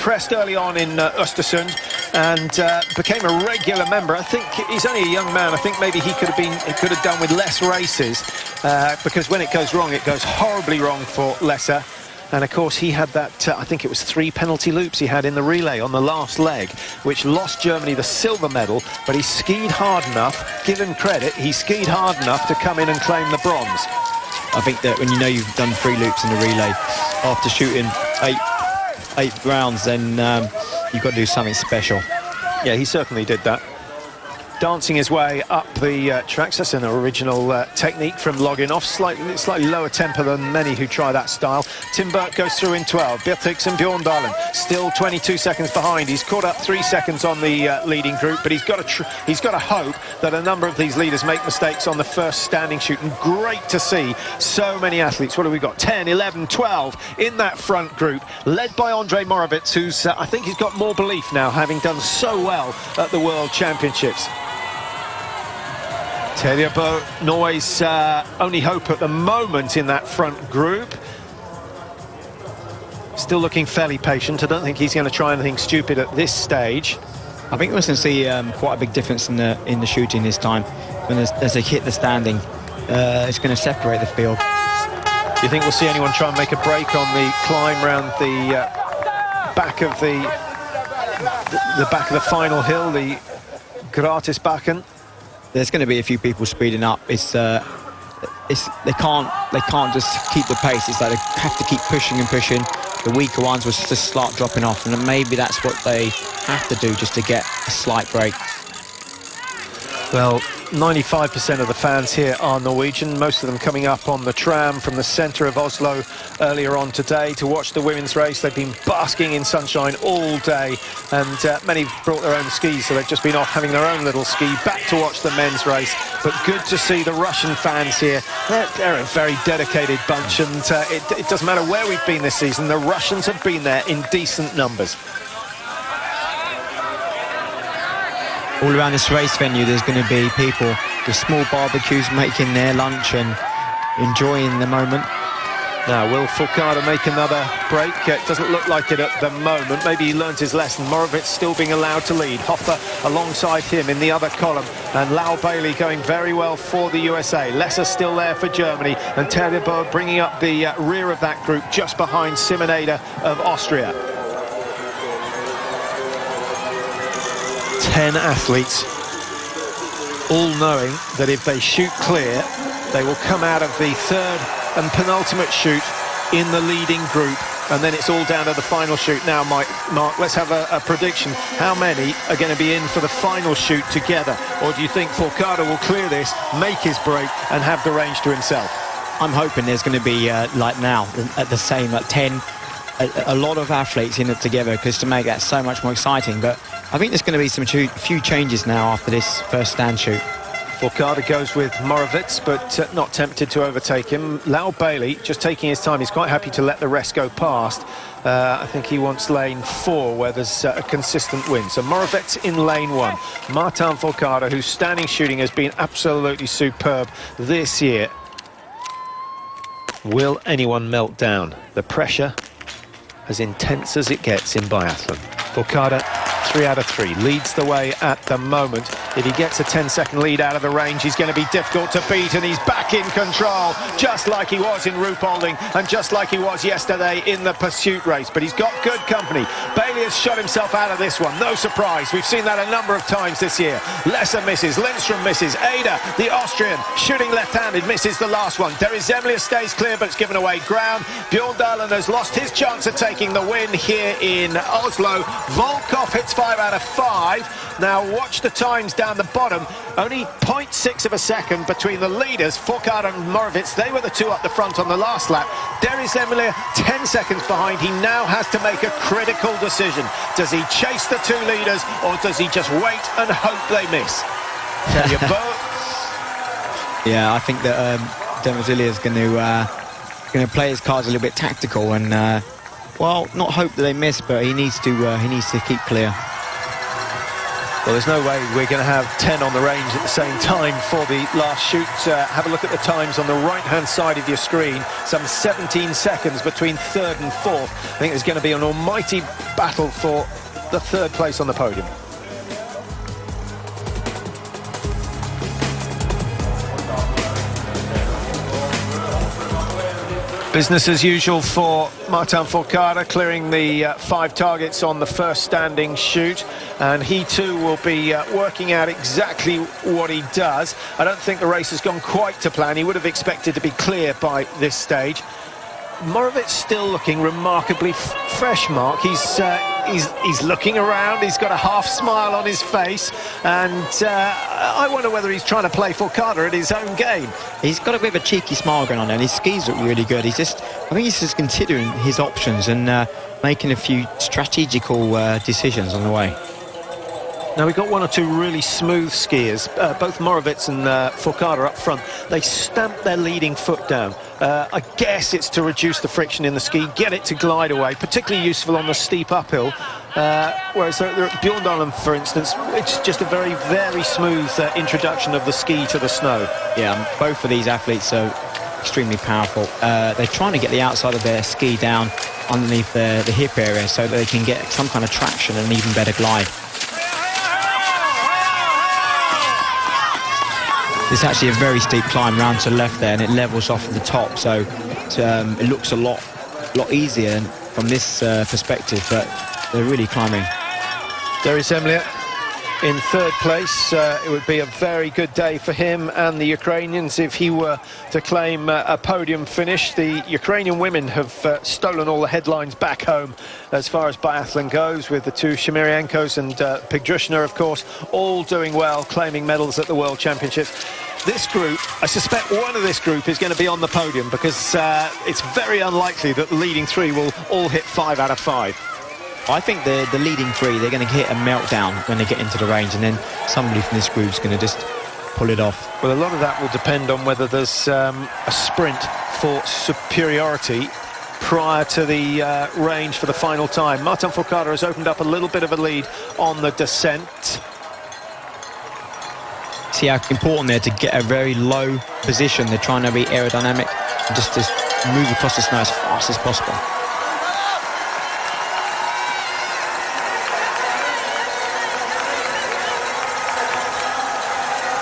impressed early on in Östersund and became a regular member. I think he's only a young man. I think maybe he could have done with less races because when it goes wrong, it goes horribly wrong for Lesser. And of course he had that, I think it was 3 penalty loops he had in the relay on the last leg, which lost Germany the silver medal, but he skied hard enough, give him credit, he skied hard enough to come in and claim the bronze. I think that when you know you've done 3 loops in the relay, after shooting eight rounds, then you've got to do something special. Yeah, he certainly did that. Dancing his way up the tracks. That's an original technique from Loginoff. Slightly lower tempo than many who try that style. Tim Burke goes through in 12. Beatrix and Bjorndalen still 22 seconds behind. He's caught up 3 seconds on the leading group, but he's got to hope that a number of these leaders make mistakes on the first standing shoot. And great to see so many athletes. What have we got? 10, 11, 12 in that front group, led by Andrej Morovec, who's I think he's got more belief now, having done so well at the World Championships. Terje Bø, Norway's only hope at the moment in that front group. Still looking fairly patient. I don't think he's going to try anything stupid at this stage. I think we're going to see quite a big difference in the shooting this time. When as they hit the standing, it's going to separate the field. Do you think we'll see anyone try and make a break on the climb round the back of the back of the final hill, the Gratisbakken? There's going to be a few people speeding up. They can't just keep the pace. It's like they have to keep pushing and pushing. The weaker ones will just start dropping off, and maybe that's what they have to do just to get a slight break. Well, 95% of the fans here are Norwegian, most of them coming up on the tram from the centre of Oslo earlier on today to watch the women's race. They've been basking in sunshine all day, and many brought their own skis, so they've just been off having their own little ski back to watch the men's race. But good to see the Russian fans here. They're a very dedicated bunch, and it doesn't matter where we've been this season, the Russians have been there in decent numbers. All around this race venue, there's going to be people with small barbecues making their lunch and enjoying the moment. Now, will Fourcade make another break? It doesn't look like it at the moment. Maybe he learnt his lesson. Morovec still being allowed to lead. Hoffer alongside him in the other column. And Lau Bailey going very well for the USA. Lesser still there for Germany. And Terje Bø bringing up the rear of that group just behind Simoneda of Austria. 10 athletes, all knowing that if they shoot clear, they will come out of the third and penultimate shoot in the leading group, and then it's all down to the final shoot. Now, Mark, let's have a prediction. How many are going to be in for the final shoot together? Or do you think Fourcade will clear this, make his break, and have the range to himself? I'm hoping there's going to be, like now, at the same, like 10, a lot of athletes in it together, because to make that so much more exciting. But I think there's going to be some few changes now after this first stand shoot. Fourcade goes with Morovec, but not tempted to overtake him. Lau Bailey just taking his time. He's quite happy to let the rest go past. I think he wants lane 4, where there's a consistent win. So Morovec in lane 1. Martin Fourcade, whose standing shooting has been absolutely superb this year. Will anyone melt down? The pressure as intense as it gets in biathlon. Fourcade, 3 out of 3, leads the way at the moment. If he gets a 10-second lead out of the range, he's going to be difficult to beat, and he's back in control, just like he was in Ruhpolding and just like he was yesterday in the pursuit race. But he's got good company. Bailey has shot himself out of this one, no surprise. We've seen that a number of times this year. Lesser misses, Lindström misses, Ada, the Austrian, shooting left-handed, misses the last one. Derry Zemlya stays clear, but it's given away ground. Bjorndalen has lost his chance of taking the win here in Oslo. Volkov hits 5 out of 5. Now watch the times down the bottom. Only 0.6 of a second between the leaders, Fourcade and Morovec. They were the 2 up the front on the last lap. Derry Zemlya 10 seconds behind. He now has to make a critical decision. Does he chase the 2 leaders, or does he just wait and hope they miss? Terje Bø. Yeah, I think that Zemlya is going to play his cards a little bit tactical and well, not hope that they miss, but he needs to keep clear. Well, there's no way we're going to have 10 on the range at the same time for the last shoot. Have a look at the times on the right-hand side of your screen. Some 17 seconds between third and fourth. I think there's going to be an almighty battle for the third place on the podium. Business as usual for Martin Fourcade, clearing the 5 targets on the first standing shoot, and he too will be working out exactly what he does. I don't think the race has gone quite to plan. He would have expected to be clear by this stage. Moravec still looking remarkably fresh, Mark. He's looking around, he's got a half smile on his face, and I wonder whether he's trying to play Fourcade at his own game. He's got a bit of a cheeky smile going on there, and his skis look really good. I think he's just considering his options and making a few strategical decisions on the way. Now, we've got 1 or 2 really smooth skiers, both Moravec and Fourcade up front. They stamp their leading foot down. I guess it's to reduce the friction in the ski, get it to glide away, particularly useful on the steep uphill. Whereas they're at Bjorndalen, for instance, it's just a very, very smooth introduction of the ski to the snow. Yeah, both of these athletes are extremely powerful. They're trying to get the outside of their ski down underneath the hip area so that they can get some kind of traction and even better glide. It's actually a very steep climb round to the left there, and it levels off at the top, so it looks a lot easier from this perspective, but they're really climbing. There is Zemlya in third place. It would be a very good day for him and the Ukrainians if he were to claim a podium finish. The Ukrainian women have stolen all the headlines back home as far as biathlon goes, with the 2 Shimyrienkos and Pigdrushna, of course, all doing well, claiming medals at the World Championships. This group, I suspect one of this group is going to be on the podium, because it's very unlikely that the leading 3 will all hit 5 out of 5. I think the leading 3, they're going to hit a meltdown when they get into the range, and then somebody from this group is going to just pull it off. Well, a lot of that will depend on whether there's a sprint for superiority prior to the range for the final time. Martin Fourcade has opened up a little bit of a lead on the descent. See how important they're to get a very low position. They're trying to be aerodynamic and just move across the snow as fast as possible.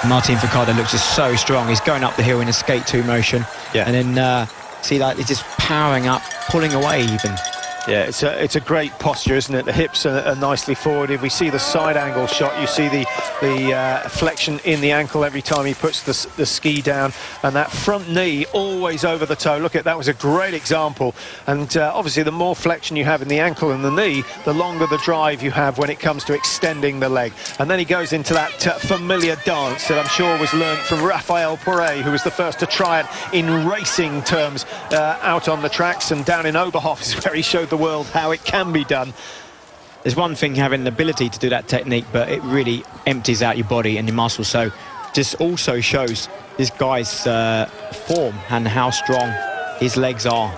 Martin Fourcade looks just so strong. He's going up the hill in a skate 2 motion. Yeah. And then see that he's just powering up, pulling away even. Yeah, it's a great posture, isn't it? The hips are nicely forward. If we see the side angle shot, you see the flexion in the ankle every time he puts the ski down, and that front knee always over the toe. Look, that was a great example. And obviously, the more flexion you have in the ankle and the knee, the longer the drive you have when it comes to extending the leg. And then he goes into that familiar dance that I'm sure was learned from Raphael Poré, who was the first to try it in racing terms out on the tracks, and down in Oberhof is where he showed the world how it can be done. There's one thing having the ability to do that technique, but it really empties out your body and your muscles, so just also shows this guy's form and how strong his legs are.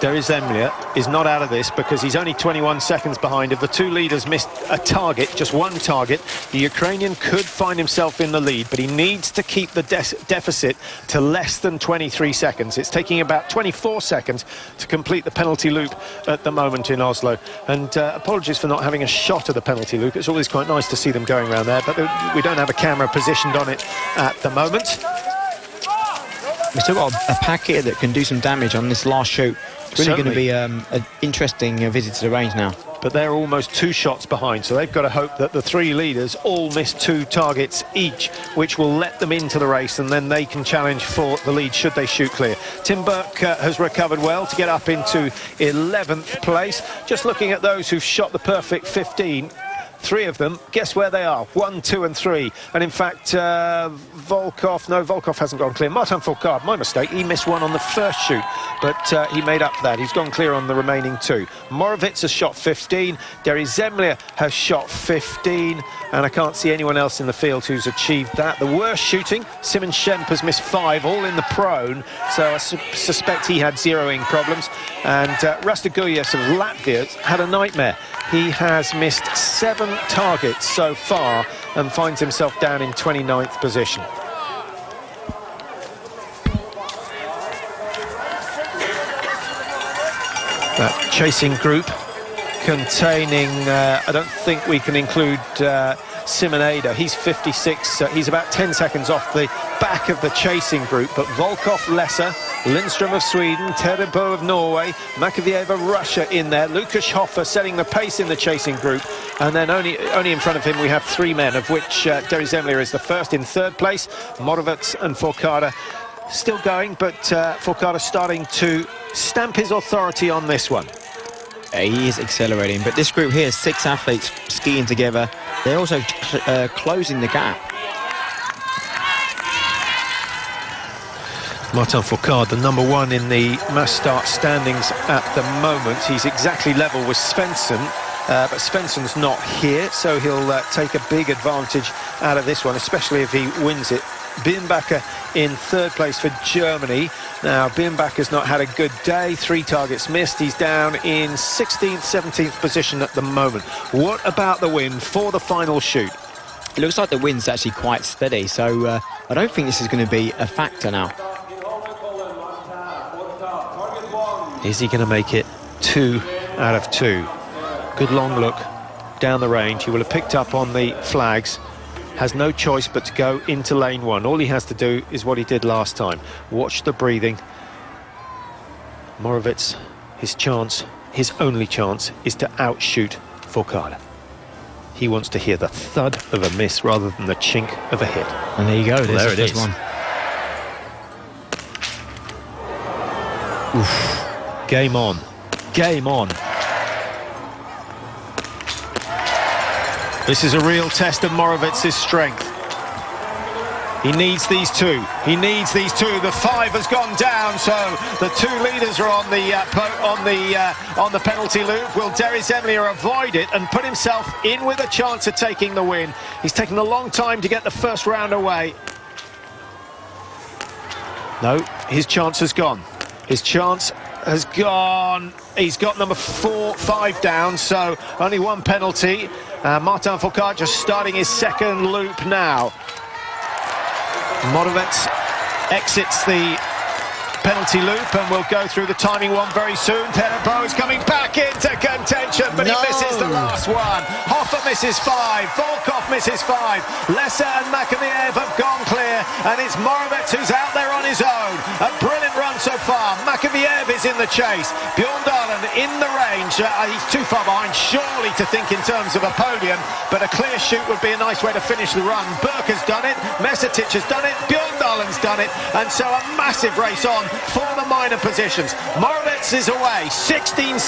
Darius Zemlya is not out of this because he's only 21 seconds behind. If the 2 leaders missed a target, just 1 target, the Ukrainian could find himself in the lead, but he needs to keep the deficit to less than 23 seconds. It's taking about 24 seconds to complete the penalty loop at the moment in Oslo. And apologies for not having a shot of the penalty loop. It's always quite nice to see them going around there, but we don't have a camera positioned on it at the moment. We've still got a pack here that can do some damage on this last shoot. It's really going to be an interesting visit to the range now. But they're almost 2 shots behind, so they've got to hope that the 3 leaders all miss 2 targets each, which will let them into the race, and then they can challenge for the lead should they shoot clear. Tim Burke has recovered well to get up into 11th place. Just looking at those who've shot the perfect 15, 3 of them, guess where they are? 1, 2 and 3. And in fact, Volkov hasn't gone clear. Martin Fourcade, my mistake, he missed 1 on the first shoot, but he made up for that. He's gone clear on the remaining 2. Moravec has shot 15, Darius Zemlya has shot 15, and I can't see anyone else in the field who's achieved that. The worst shooting, Simon Schemp has missed 5, all in the prone, so I suspect he had zeroing problems. And Rasta Guljes of Latvia had a nightmare. He has missed 7 targets so far and finds himself down in 29th position. That chasing group containing, I don't think we can include Simonada. He's 56, he's about 10 seconds off the back of the chasing group, but Volkov, Lesser, Lindström of Sweden, Terebo of Norway, Makevieva, Russia in there, Lukas Hoffer setting the pace in the chasing group, and then only in front of him we have 3 men, of which Derry Zemlier is the first in 3rd place. Morovets and Forcada still going, but Forcada starting to stamp his authority on this one. He is accelerating, but this group here, 6 athletes skiing together, they're also closing the gap. Martin Fourcade, the number 1 in the mass start standings at the moment. He's exactly level with Svensson, but Svensson's not here, so he'll take a big advantage out of this one, especially if he wins it. Birnbacher in 3rd place for Germany. Now, Birnbacher's not had a good day, 3 targets missed. He's down in 16th, 17th position at the moment. What about the win for the final shoot? It looks like the wind's actually quite steady, so I don't think this is going to be a factor now. Is he going to make it 2 out of 2? Good long look down the range. He will have picked up on the flags. Has no choice but to go into lane 1. All he has to do is what he did last time. Watch the breathing. Morovets, his chance, his only chance, is to outshoot Forcada. He wants to hear the thud of a miss rather than the chink of a hit. And there you go, there it is. One. Oof. Game on. Game on. This is a real test of Morovets' strength. He needs these 2. He needs these 2. The 5 has gone down, so the 2 leaders are on the penalty loop. Will Derry Zemlier avoid it and put himself in with a chance of taking the win? He's taken a long time to get the first round away. No, his chance has gone. His chance has gone. He's got number 5 down, so only 1 penalty. Martin Fourcade just starting his 2nd loop now. Morovets exits the penalty loop and will go through the timing one very soon. Terebo is coming back into contention, but he misses the last one. Hoffer misses 5, Volkov misses 5, Lesser and Makevieva have gone clear, and it's Morovets who's out there on his own. A brilliant run so far. Makevieva is in the chase. Bjorndalen in the range. He's too far behind, surely, to think in terms of a podium, but a clear shoot would be a nice way to finish the run. Burke has done it, Mesetic has done it, Bjorndalen's done it, and so a massive race on for the minor positions. Morovets is away, 16